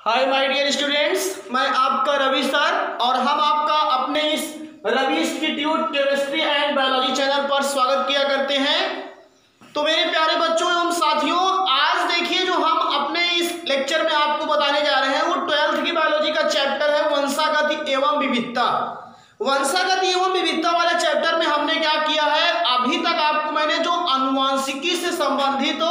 Hi my dear students, मैं आपका Ravi sir और हम आपका अपने इस Ravi institute chemistry and biology channel पर स्वागत किया करते हैं। तो मेरे प्यारे बच्चों एवं साथियों, आज देखिए जो हम अपने इस लेक्चर में आपको बताने जा रहे हैं वो 12th की बायोलॉजी का चैप्टर है वंशागति एवं विविधता। वंशागति एवं विविधता वाले चैप्टर में हमने क्या किया है, अभी तक आपको मैंने जो आनुवांशिकी से संबंधित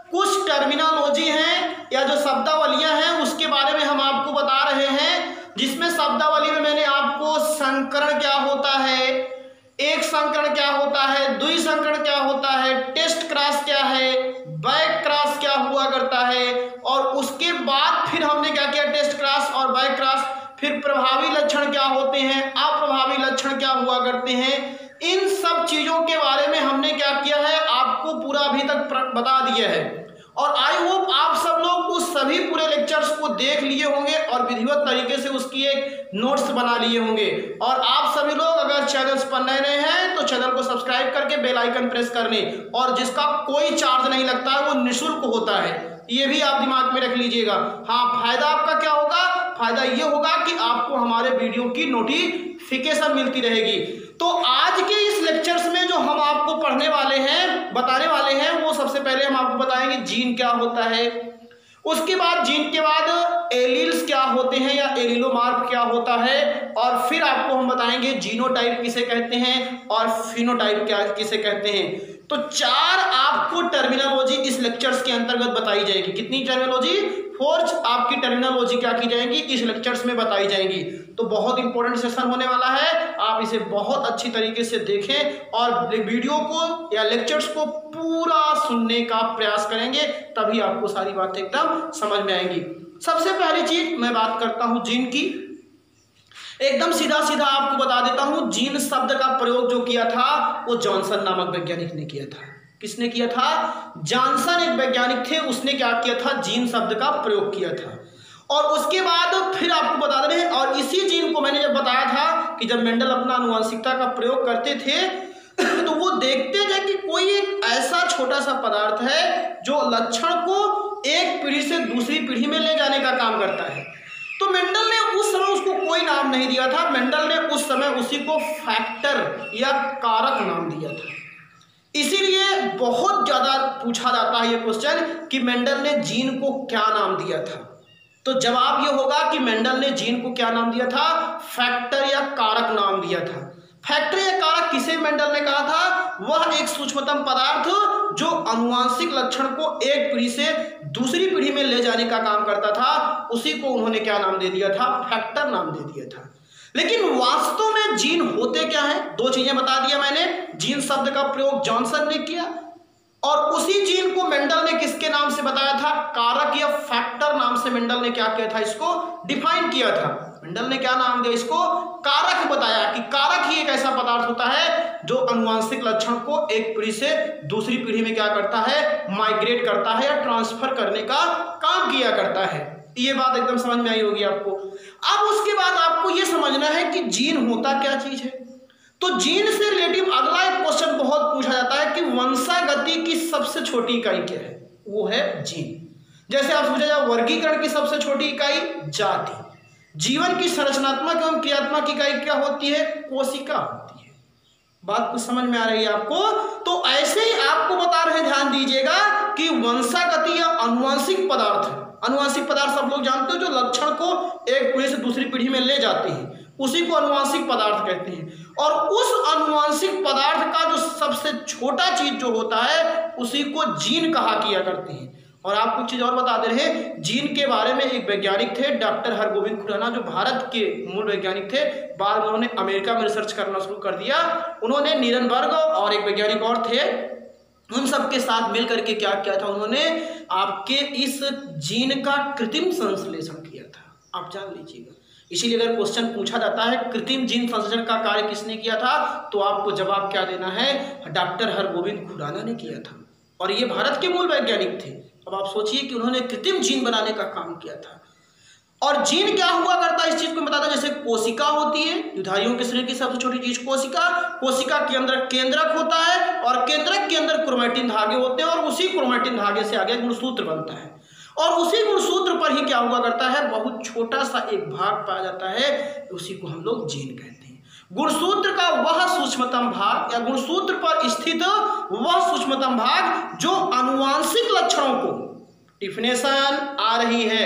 कुछ टर्मिनोलॉजी हैं या जो शब्दावलियां हैं उसके बारे में हम आपको बता रहे हैं, जिसमें शब्दावली में मैंने आपको संकरण क्या होता है, एक संकरण क्या होता है, द्वि संकरण क्या होता है, टेस्ट क्रॉस क्या है, बैक क्रॉस क्या हुआ करता है, और उसके बाद फिर हमने क्या किया, टेस्ट क्रॉस और बैक क्रॉस, फिर प्रभावी लक्षण क्या होते हैं, अप्रभावी लक्षण क्या हुआ करते हैं। इन सब चीजों के बारे में हमने क्या किया है, आपको पूरा अभी तक बता दिया है और आई होप आप सब लोग उस सभी पूरे लेक्चर्स को देख लिए होंगे और विधिवत तरीके से उसकी एक नोट्स बना लिए होंगे। और आप सभी लोग अगर चैनल पर नए हैं तो चैनल को सब्सक्राइब करके बेल आइकन प्रेस कर लें, और जिसका कोई चार्ज नहीं लगता है, वो निःशुल्क होता है, ये भी आप दिमाग में रख लीजिएगा। हाँ, फायदा आपका क्या होगा, फायदा ये होगा कि आपको हमारे वीडियो की नोटिफिकेशन मिलती रहेगी। तो आज के इस लेक्चर्स में जो हम आपको पढ़ने वाले हैं, बताने वाले हैं, वो सबसे पहले हम आपको बताएंगे जीन क्या होता है, उसके बाद जीन के बाद एलील्स क्या होते हैं या एलिलोमार्फ क्या होता है, और फिर आपको हम बताएंगे जीनोटाइप किसे कहते हैं और फिनोटाइप क्या किसे कहते हैं। तो 4 आपको टर्मिनोलॉजी इस लेक्चर्स के अंतर्गत बताई जाएगी। कितनी टर्मिनोलॉजी? 4 आपकी टर्मिनोलॉजी क्या की जाएंगी, इस लेक्चर्स में बताई जाएंगी। तो बहुत इंपॉर्टेंट सेशन होने वाला है, आप इसे बहुत अच्छी तरीके से देखें और वीडियो को या लेक्चर्स को पूरा सुनने का प्रयास करेंगे, तभी आपको सारी बातें एकदम समझ में आएंगी। सबसे पहली चीज मैं बात करता हूं जीन की। एकदम सीधा सीधा आपको बता देता हूं, जीन शब्द का प्रयोग जो किया था वो जॉनसन नामक वैज्ञानिक ने किया था। किसने किया था? जॉनसन एक वैज्ञानिक थे, उसने क्या किया था, जीन शब्द का प्रयोग किया था। और उसके बाद फिर आपको बता रहे हैं, और इसी जीन को मैंने जब बताया था कि जब मेंडल अपना आनुवंशिकता का प्रयोग करते थे तो वो देखते थे कि कोई एक ऐसा छोटा सा पदार्थ है जो लक्षण को एक पीढ़ी से दूसरी पीढ़ी में ले जाने का काम करता है। तो मेंडल ने उस समय उसको कोई नाम नहीं दिया था, मेंडल ने उस समय उसी को फैक्टर या कारक नाम दिया था। इसीलिए बहुत ज्यादा पूछा जाता है ये क्वेश्चन कि मेंडल ने जीन को क्या नाम दिया था। तो जवाब ये होगा कि मेंडल ने जीन को क्या नाम दिया था, फैक्टर या कारक नाम दिया था। फैक्टर या कारक किसे मेंडल ने कहा था? वह एक सूक्ष्मतम पदार्थ जो आनुवांशिक लक्षण को एक पीढ़ी से दूसरी पीढ़ी में ले जाने का काम करता था, उसी को उन्होंने क्या नाम दे दिया था, फैक्टर नाम दे दिया था। लेकिन वास्तव में जीन होते क्या है? 2 चीजें बता दिया मैंने। जीन शब्द का प्रयोग जॉनसन ने किया और उसी जीन को मेंडल ने किसके नाम से बताया था, कारक या फैक्टर नाम से मेंडल ने क्या किया था, इसको डिफाइन किया था। मेंडल ने क्या नाम दिया, इसको कारक बताया कि कारक ही एक ऐसा पदार्थ होता है जो आनुवंशिक लक्षण को एक पीढ़ी से दूसरी पीढ़ी में क्या करता है, माइग्रेट करता है या ट्रांसफर करने का काम किया करता है। ये बात एकदम समझ में आई होगी आपको। अब उसके बाद आपको ये समझना है कि जीन होता क्या चीज है। तो जीन से रिलेटिव अगला एक क्वेश्चन बहुत पूछा जाता है कि वंशागति की सबसे छोटी इकाई क्या है, वो है जीन। जैसे आप पूछा जाए वर्गीकरण की सबसे छोटी इकाई जाति, जीवन की संरचनात्मक एवं क्रियात्मक इकाई क्या होती है, कोशिका होती है। बात कुछ समझ में आ रही है आपको? तो ऐसे ही आपको बता रहे, ध्यान दीजिएगा कि वंशागति या आनुवंशिक पदार्थ है। आनुवंशिक पदार्थ सब लोग जानते हो, जो लक्षण को एक पीढ़ी से दूसरी पीढ़ी में ले जाते हैं, उसी को आनुवंशिक पदार्थ कहते हैं। और उस आनुवंशिक पदार्थ का जो सबसे छोटा चीज जो होता है उसी को जीन कहा किया करते हैं। और आपको एक चीज और बता दे रहे हैं, जीन के बारे में एक वैज्ञानिक थे डॉक्टर हरगोविंद खुराना, जो भारत के मूल वैज्ञानिक थे। बाद में उन्होंने अमेरिका में रिसर्च करना शुरू कर दिया। उन्होंने नीरनबर्ग और एक वैज्ञानिक और थे, उन सब के साथ मिलकर के क्या किया था, उन्होंने आपके इस जीन का कृत्रिम संश्लेषण किया था। आप जान लीजिएगा। इसीलिए अगर क्वेश्चन पूछा जाता है कृत्रिम जीन संश्लेषण का कार्य किसने किया था, तो आपको जवाब क्या देना है, डॉक्टर हरगोविंद खुराना ने किया था। और ये भारत के मूल वैज्ञानिक थे। अब आप सोचिए कि उन्होंने कृत्रिम जीन बनाने का काम किया था। और जीन क्या हुआ करता है, इस चीज को बताता, जैसे कोशिका होती है, युधारियों के शरीर की सबसे छोटी चीज कोशिका, कोशिका के अंदर केंद्रक होता है और केंद्रक के अंदर क्रोमैटिन धागे होते हैं और उसी क्रोमैटिन धागे से आगे गुणसूत्र बनता है और उसी गुणसूत्र पर ही क्या हुआ करता है, बहुत छोटा सा एक भाग पाया जाता है, उसी को हम लोग जीन कहते हैं। गुणसूत्र का वह सूक्ष्मतम भाग या गुणसूत्र पर स्थित वह सूक्ष्मतम भाग जो आनुवांशिक लक्षणों को, डिफिनेशन आ रही है,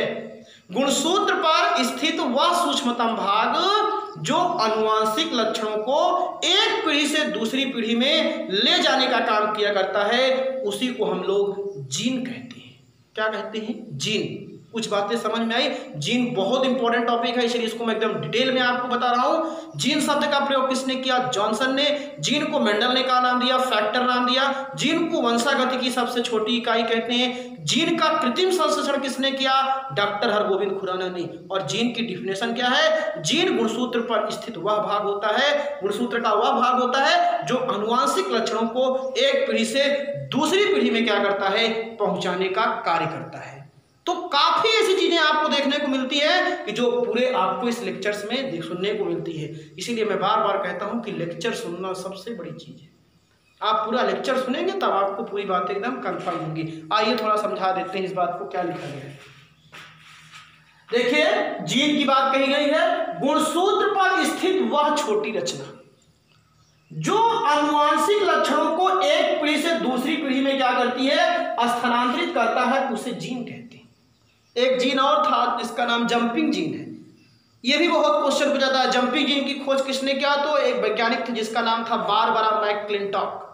गुणसूत्र पर स्थित वह सूक्ष्मतम भाग जो आनुवांशिक लक्षणों को एक पीढ़ी से दूसरी पीढ़ी में ले जाने का काम किया करता है, उसी को हम लोग जीन कहते हैं। क्या कहते हैं? जीन। कुछ बातें समझ में आई? जीन बहुत इंपॉर्टेंट टॉपिक है, इसलिए इसको मैं एकदम डिटेल में आपको बता रहा हूं। जीन शब्द का प्रयोग किसने किया? जॉनसन ने। जीन को मेंडल ने क्या नाम दिया? फैक्टर नाम दिया। जीन को वंशागति की सबसे छोटी इकाई कहते हैं। जीन का कृत्रिम संश्लेषण किसने किया? डॉक्टर हरगोविंद खुराना ने। और जीन की डिफिनेशन क्या है? जीन गुणसूत्र पर स्थित वह भाग होता है, गुणसूत्र का वह भाग होता है जो आनुवांशिक लक्षणों को एक पीढ़ी से दूसरी पीढ़ी में क्या करता है, पहुंचाने का कार्य करता है। तो काफी ऐसी चीजें आपको देखने को मिलती है कि जो पूरे आपको इस लेक्चर्स में सुनने को मिलती है। इसीलिए मैं बार बार कहता हूं कि लेक्चर सुनना सबसे बड़ी चीज है। आप पूरा लेक्चर सुनेंगे तब आपको पूरी बातें एकदम कंफर्म होंगी। आइए थोड़ा समझा देते हैं इस बात को, क्या लिखा गया है। देखिए, जीन की बात कही गई है, गुणसूत्र पर स्थित वह छोटी रचना जो आनुवांशिक लक्षणों को एक पीढ़ी से दूसरी पीढ़ी में क्या करती है, स्थानांतरित करता है, उसे जीन कहते हैं। एक जीन और था जिसका नाम जंपिंग जीन है। यह भी बहुत क्वेश्चन पूछा जाता है। जंपिंग जीन की खोज किसने किया? तो एक वैज्ञानिक थे जिसका नाम था बारबरा मैकक्लिंटॉक।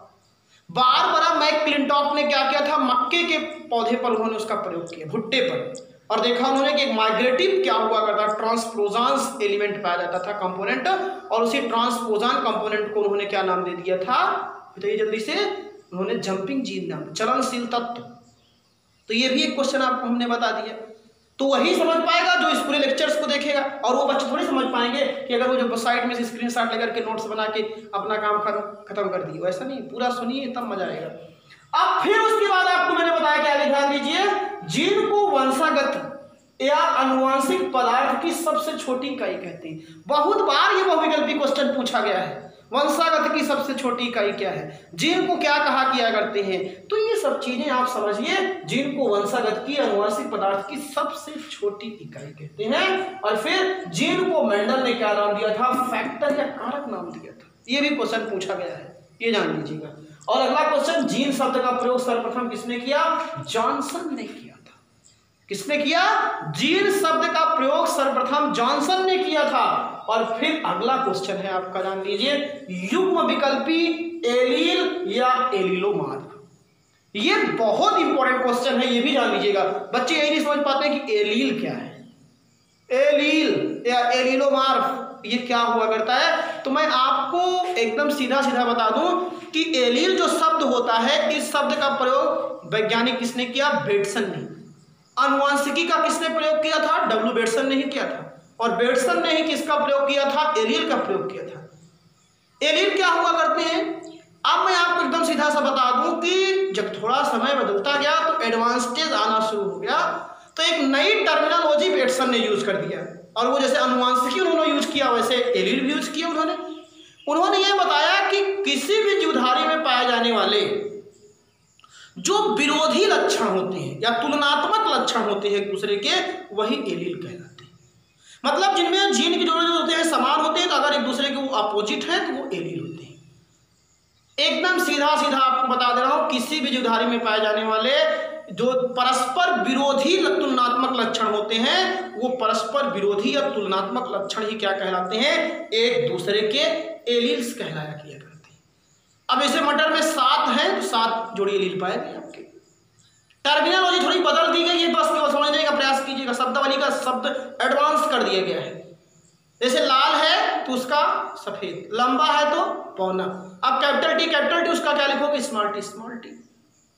बारबरा मैकक्लिंटॉक ने क्या किया था, मक्के के पौधे पर उन्होंने उसका प्रयोग किया, भुट्टे पर, और देखा उन्होंने कि एक माइग्रेटिव क्या हुआ करता, ट्रांसपोजांस एलिमेंट पाया जाता था, कंपोनेंट, और उसी ट्रांसपोजान कंपोनेंट को उन्होंने क्या नाम दे दिया था, बताइए जल्दी से, उन्होंने जंपिंग जीन नाम, चलनशील तत्व। तो ये भी एक क्वेश्चन आपको हमने बता दिया। तो वही समझ पाएगा जो इस पूरे लेक्चर्स को देखेगा, और वो बच्चे थोड़ी समझ पाएंगे कि अगर वो जो साइड में से स्क्रीनशॉट लेकर के नोट्स बना के अपना काम खत्म कर दिए, वैसा नहीं, पूरा सुनिए तब मजा आएगा। अब फिर उसके बाद आपको मैंने बताया क्या, ध्यान दीजिए, जीन को वंशागत या अनुवांशिक पदार्थ की सबसे छोटी इकाई कहते हैं। बहुत बार ये बहुविकल्पी क्वेश्चन पूछा गया है, वंशागत की सबसे छोटी इकाई क्या है, जीन को क्या कहा किया करते हैं। तो ये सब चीजें आप समझिए, जीन को वंशागत की अनुवांशिक पदार्थ की सबसे छोटी इकाई कहते हैं। और फिर जीन को मेंडल ने क्या नाम दिया था, फैक्टर या कारक नाम दिया था। ये भी क्वेश्चन पूछा गया है, ये जान लीजिएगा। और अगला क्वेश्चन, जीन शब्द का प्रयोग सर्वप्रथम किसने किया? जॉनसन ने किया था। किसने किया? जीन शब्द का प्रयोग सर्वप्रथम जॉनसन ने किया था। और फिर अगला क्वेश्चन है आपका, जान लीजिए, युग्म विकल्पी एलील या एलीलोमार्फ। ये बहुत इंपॉर्टेंट क्वेश्चन है, ये भी जान लीजिएगा। बच्चे यही नहीं समझ पाते हैं कि एलील क्या है, एलील या एलीलोमार्फ ये क्या हुआ करता है। तो मैं आपको एकदम सीधा सीधा बता दूं कि एलील जो शब्द होता है, इस शब्द का प्रयोग वैज्ञानिक किसने किया? बेटसन ने। आनुवांशिकी का किसने प्रयोग किया था? डब्ल्यू बेटसन ने ही किया था। और बेटसन ने ही किसका प्रयोग किया था? एलील का प्रयोग किया था। एलील क्या हुआ करते हैं? अब मैं आपको एकदम सीधा सा बता दूं कि जब थोड़ा समय बदलता गया तो एडवांटेज आना शुरू हो गया, तो एक नई टर्मिनोलॉजी बेटसन ने यूज कर दिया। और वो जैसे अनुवांशिकी उन्होंने यूज किया, वैसे एलील भी यूज किया उन्होंने ये बताया कि किसी भी जीवधारी में पाए जाने वाले जो विरोधी लक्षण होते हैं या तुलनात्मक लक्षण होते हैं एक दूसरे के, वही एलील कहलाते हैं। मतलब जिनमें जीन की जो होते हैं समान होते हैं, तो अगर एक दूसरे के वो अपोजिट है तो वो एलील होते हैं। एकदम सीधा सीधा आपको बता दे रहा हूं, किसी भी जीवधारी में पाए जाने वाले जो परस्पर विरोधी तुलनात्मक लक्षण होते हैं, वो परस्पर विरोधी या तुलनात्मक लक्षण ही क्या कहलाते हैं? एक दूसरे के एलील्स कहलाया किया करते हैं। अब इसे मटर में 7 हैं तो 7 जोड़ी एलील पाए गए आपके। टर्मिनोलॉजी थोड़ी बदल दी गई है, बस केवल समझने का प्रयास कीजिएगा। शब्दावली का शब्द एडवांस कर दिया गया है। जैसे लाल है तो उसका सफेद, लंबा है तो पौना। अब कैपिटल टी उसका क्या लिखोगे? Small T.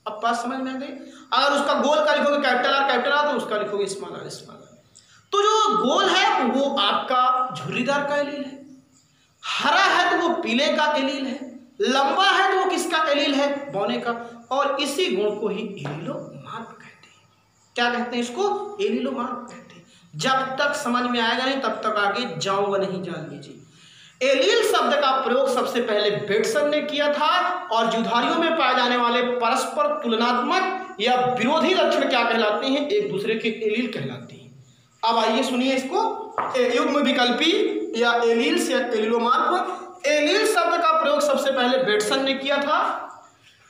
अब बात समझ में आ गई? अगर उसका गोल का लिखोगे कैपिटल आर तो उसका लिखोगे स्मॉल आर। तो जो गोल है वो आपका झुर्रीदार का एलील है, हरा है तो वो पीले का एलील है, लंबा है तो वो किसका एलील है? बौने का। और इसी गुण को ही एलीलोमार्फ कहते हैं। क्या कहते हैं इसको? एलीलोमार्फ कहते हैं। जब तक समझ में आएगा नहीं तब तक आगे जाऊंगा नहीं, जान लीजिए। एलील शब्द का प्रयोग सबसे पहले बेटसन ने किया था, और जीवधारियों में पाए जाने वाले परस्पर तुलनात्मक या विरोधी लक्षण क्या कहलाते हैं? एक दूसरे के एलील कहलाते हैं। अब आइए सुनिए इसको, युग्म विकल्पी या एलील्स या एलीलोमार्फ। एलील शब्द का प्रयोग सबसे पहले बेटसन ने किया था।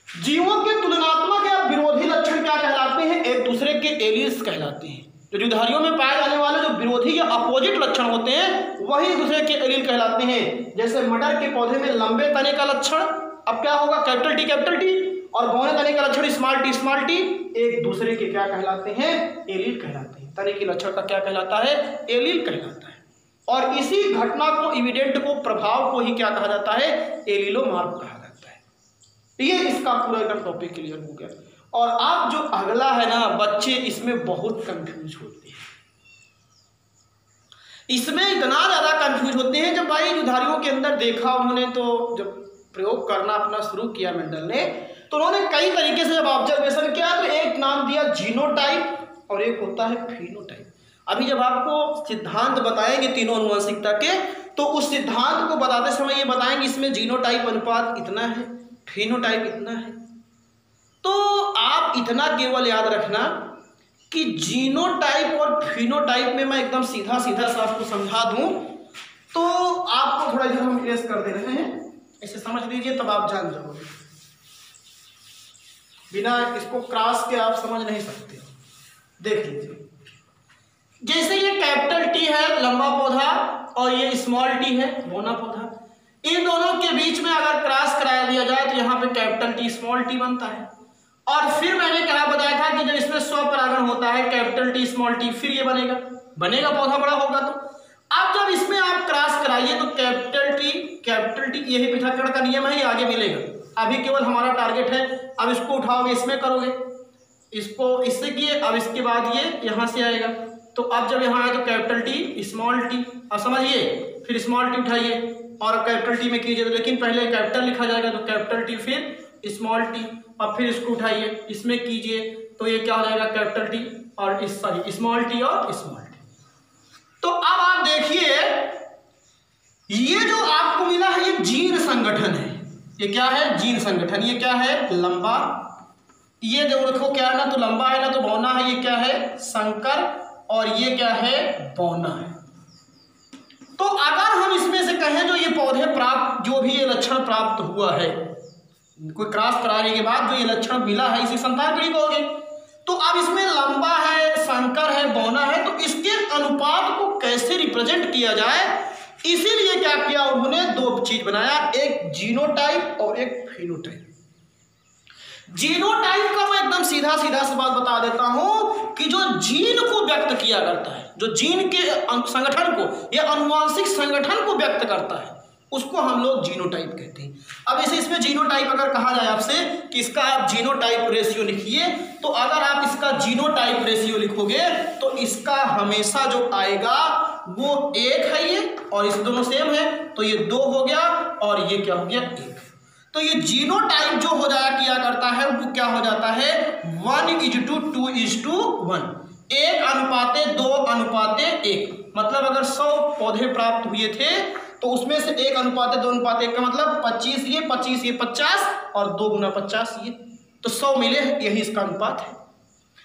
जीवों के तुलनात्मक या विरोधी लक्षण क्या कहलाते हैं? एक दूसरे के एलील्स कहलाते हैं। जो दुधारियों में पाए जाने वाले जो विरोधी या अपोजिट लक्षण होते हैं वही एक दूसरे के एलील कहलाते हैं। जैसे मटर के पौधे में लंबे तने का लक्षण, अब क्या होगा? कैपिटल टी, और बौने तने का लक्षण स्मॉल टी, एक दूसरे के क्या कहलाते हैं? एलील कहलाते हैं। तने के लक्षण का क्या कहलाता है? एलील कहलाता है। और इसी घटना को, इविडेंट को, प्रभाव को ही क्या कहा जाता है? एलीलोमार्फ कहा जाता है। ये इसका पूरा एकदम टॉपिक क्लियर हो गया। और आप जो अगला है ना, बच्चे इसमें बहुत कंफ्यूज होते हैं, इसमें इतना ज्यादा कंफ्यूज होते हैं। जब भाई दुधारियों के अंदर देखा उन्होंने, तो जब प्रयोग करना अपना शुरू किया मेंडल ने, तो उन्होंने कई तरीके से जब ऑब्जर्वेशन किया तो एक नाम दिया जीनोटाइप और एक होता है फिनोटाइप। अभी जब आपको सिद्धांत बताएंगे तीनों अनुवांशिकता के, तो उस सिद्धांत को बताते समय ये बताएंगे इसमें जीनोटाइप अनुपात इतना है, फिनोटाइप इतना है। तो आप इतना केवल याद रखना कि जीनोटाइप और फिनोटाइप में मैं एकदम सीधा सा आपको समझा दूं तो आपको थोड़ा इधर हम प्रेस कर दे रहे हैं, ऐसे समझ लीजिए तब आप जान जाओगे। बिना इसको क्रॉस के आप समझ नहीं सकते। देख लीजिए, जैसे ये कैपिटल टी है लंबा पौधा और ये स्मॉल टी है बौना पौधा, इन दोनों के बीच में अगर क्रॉस करा दिया जाए तो यहाँ पे कैपिटल टी स्मॉल टी बनता है। और फिर मैंने क्या बताया था कि जब इसमें स्वपरागण होता है कैपिटल टी स्मॉल टी, फिर ये बनेगा पौधा बड़ा होगा। तो अब जब इसमें आप क्रॉस कराइए तो कैपिटल टी, यही पृथक्करण का नियम है, आगे मिलेगा। अभी केवल हमारा टारगेट है, अब इसको उठाओगे इसमें करोगे, इसको इससे किए, अब इसके बाद ये यहाँ से आएगा। तो अब जब यहाँ आए तो कैपिटल टी स्मॉल टी, अब समझिए, फिर स्मॉल टी उठाइए और कैपिटल टी में कीजिए, लेकिन पहले कैपिटल लिखा जाएगा, तो कैपिटल टी फिर स्मॉल टी, और फिर इसको उठाइए इसमें कीजिए, तो ये क्या हो जाएगा? कैपिटल टी और स्मॉल टी और स्मॉल टी। तो अब आप देखिए, ये जो आपको मिला है ये जीन संगठन है। ये क्या है? जीन संगठन। ये क्या है? लंबा। ये देखो क्या है ना, तो लंबा है ना तो बौना है। ये क्या है? संकर। और ये क्या है? बौना है। तो अगर हम इसमें से कहें जो ये पौधे प्राप्त, जो भी ये लक्षण प्राप्त हुआ है, कोई क्रॉस कराने के बाद जो ये लक्षण मिला है, इसी संतान पीढ़ी कहोगे। तो अब इसमें लंबा है, संकर है, बौना है, तो इसके अनुपात को कैसे रिप्रेजेंट किया जाए, इसीलिए क्या किया उन्होंने? दो चीज बनाया, एक जीनोटाइप और एक फिनोटाइप। जीनोटाइप का मैं एकदम सीधा सा बात बता देता हूं कि जो जीन को व्यक्त किया करता है, जो जीन के संगठन को या अनुवांशिक संगठन को व्यक्त करता है, उसको हम लोग जीनोटाइप कहते हैं। अब इसे इसमें जीनोटाइप अगर कहा जाए आपसे कि इसका आप जीनोटाइप रेशियो लिखिए, तो अगर आप इसका जीनोटाइप रेशियो लिखोगे तो इसका हमेशा जो आएगा वो 1 है ये, और इस दोनों सेम है तो ये 2 हो गया, और ये क्या हो गया? 1। तो ये जीनोटाइप जो हो जाया किया करता है वो क्या हो जाता है? 1:2:1, 1:2:1। मतलब अगर 100 पौधे प्राप्त हुए थे तो उसमें से 1:2:1 का मतलब 25 ये 50 और 2 × 50 ये, तो 100 मिले, यही इसका अनुपात है।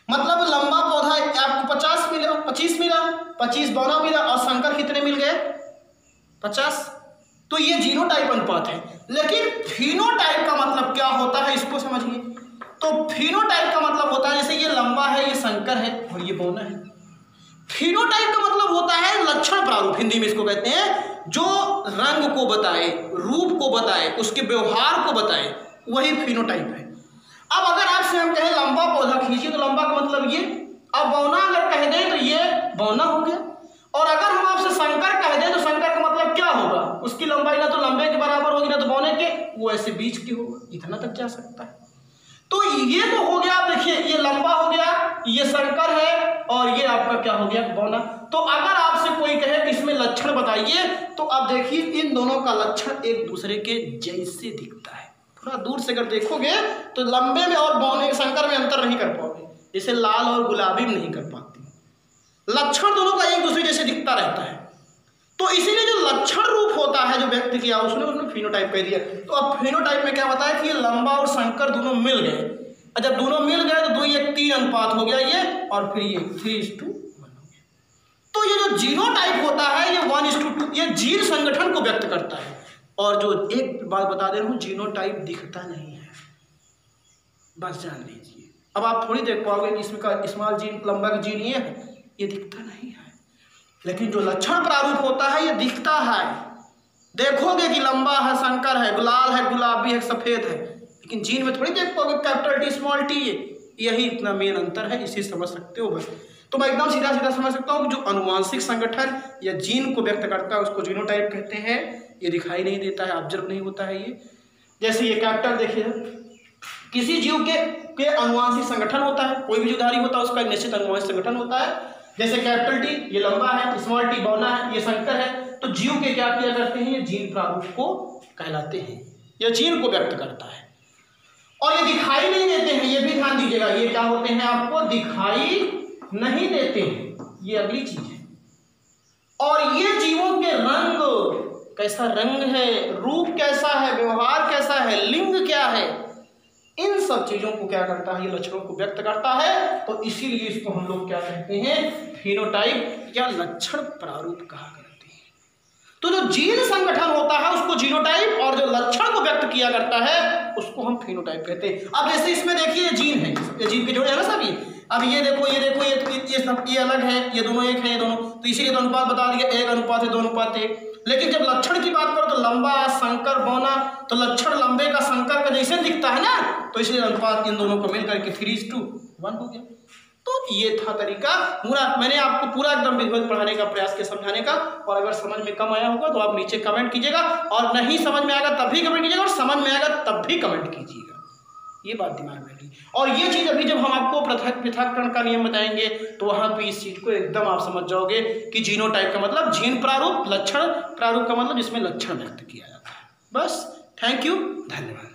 मतलब लंबा पौधा आपको 25 मिला, 25 बौना मिला, और संकर कितने मिल गए? 50। तो ये जीनोटाइप अनुपात है। लेकिन फिनोटाइप का मतलब क्या होता है, इसको समझिए। तो फिनोटाइप का मतलब होता है, जैसे ये लंबा है, ये संकर है और ये बौना है। फिनोटाइप का मतलब होता है लक्षण प्रारूप, हिंदी में इसको कहते हैं, जो रंग को बताए, रूप को बताए, उसके व्यवहार को बताए, वही फिनोटाइप है। अब अगर आपसे हम कहें लंबा पौधा खींचिए, तो लंबा का मतलब ये, अब बौना अगर कह दें तो ये बौना हो गया, और अगर हम आपसे संकर कह दें तो संकर का मतलब क्या होगा? उसकी लंबाई ना तो लंबे के बराबर होगी ना तो बौने के, वो ऐसे बीच की होगा, इतना तक जा सकता है। तो ये तो हो गया, आप देखिए ये लंबा हो गया, ये संकर है, और ये आपका क्या हो गया? बौना। तो अगर आपसे कोई कहे कि इसमें लक्षण बताइए, तो आप देखिए इन दोनों का लक्षण एक दूसरे के जैसे दिखता है। थोड़ा दूर से अगर देखोगे तो लंबे में और बौने संकर में अंतर नहीं कर पाओगे, जैसे लाल और गुलाबी में नहीं कर पाते। लक्षण दोनों का एक दूसरे जैसे दिखता रहता है। तो इसीलिए जो लक्षण रूप होता है जो व्यक्त किया उसने फिनोटाइप कह दिया। तो अब फिनोटाइप में क्या बताया कि ये लंबा और संकर दोनों मिल गए, और जब दोनों मिल गए तो 2:3 अनुपात हो गया ये, और फिर ये 3:1 हो गया। तो ये जो जीनोटाइप होता है ये 1:2, ये जीन संगठन को व्यक्त करता है। और जो एक बात बता दे रहा हूँ, जीनोटाइप दिखता नहीं है, बस जान लीजिए। अब आप थोड़ी देख पाओगे कि इसमें का स्मॉल जीन लंबा का जीन ये दिखता नहीं है, लेकिन जो लक्षण प्रारूप होता है ये दिखता है। देखोगे कि लंबा है, संकर है, लाल है, गुलाबी है, सफेद है, लेकिन जीन में थोड़ी देख पाओगे कैपिटल टी स्मॉल टी। यही इतना मेन अंतर है, इसी समझ सकते हो बस। तो मैं एकदम सीधा सीधा समझ सकता हूँ कि जो अनुवांशिक संगठन या जीन को व्यक्त करता है उसको जीनोटाइप कहते हैं। ये दिखाई नहीं देता है, ऑब्जर्व नहीं होता है ये। जैसे ये कैपिटल देखिए, किसी जीव के अनुवांशिक संगठन होता है, कोई भी जीवधारी होता है उसका एक निश्चित अनुवांशिक संगठन होता है। जैसे कैपिटल टी ये लंबा है, स्मॉल टी बौना है, ये संकर है। तो जीव के क्या किया करते हैं, ये जीन प्रारूप को कहलाते हैं, यह जीन को व्यक्त करता है। और ये दिखाई नहीं देते हैं, ये भी ध्यान दीजिएगा, ये क्या होते हैं आपको दिखाई नहीं देते हैं, ये अगली चीज है। और ये जीवों के रंग, कैसा रंग है, रूप कैसा है, व्यवहार कैसा है, लिंग क्या है, इन सब चीजों को क्या करता है, ये लक्षणों को व्यक्त करता है। तो इसीलिए इसको हम लोग क्या कहते हैं, फेनोटाइप या लक्षण प्रारूप कहा करते हैं। तो जो जीन संगठन होता है उसको जीनोटाइप, और जो लक्षण को व्यक्त किया करता है उसको हम फेनोटाइप कहते हैं। अब जैसे इसमें देखिए जीन है, ये जीन के जोड़े है ना सभी। अब ये देखो ये अलग है, ये दोनों एक है, ये दोनों, तो इसीलिए तो अनुपात बता दिया 1:2:1। लेकिन जब लक्षण की बात करो तो लंबा, संकर, बौना, तो लक्षण लंबे का संकर का जैसे दिखता है ना, तो इसलिए अनुपात इन दोनों को मिल करके 3:1 हो गया। तो ये था तरीका पूरा, मैंने आपको पूरा एकदम विधिवत पढ़ाने का प्रयास किया, समझाने का। और अगर समझ में कम आया होगा तो आप नीचे कमेंट कीजिएगा, और नहीं समझ में आएगा तब भी कमेंट कीजिएगा, और समझ में आएगा तब भी कमेंट कीजिएगा। ये बात दिमाग में रखिए। और ये चीज़ अभी जब हम आपको पृथक्करण का नियम बताएंगे तो वहाँ पे इस चीज़ को एकदम आप समझ जाओगे कि जीनोटाइप का मतलब जीन प्रारूप, लक्षण प्रारूप का मतलब जिसमें लक्षण व्यक्त किया जाता है। बस, थैंक यू, धन्यवाद।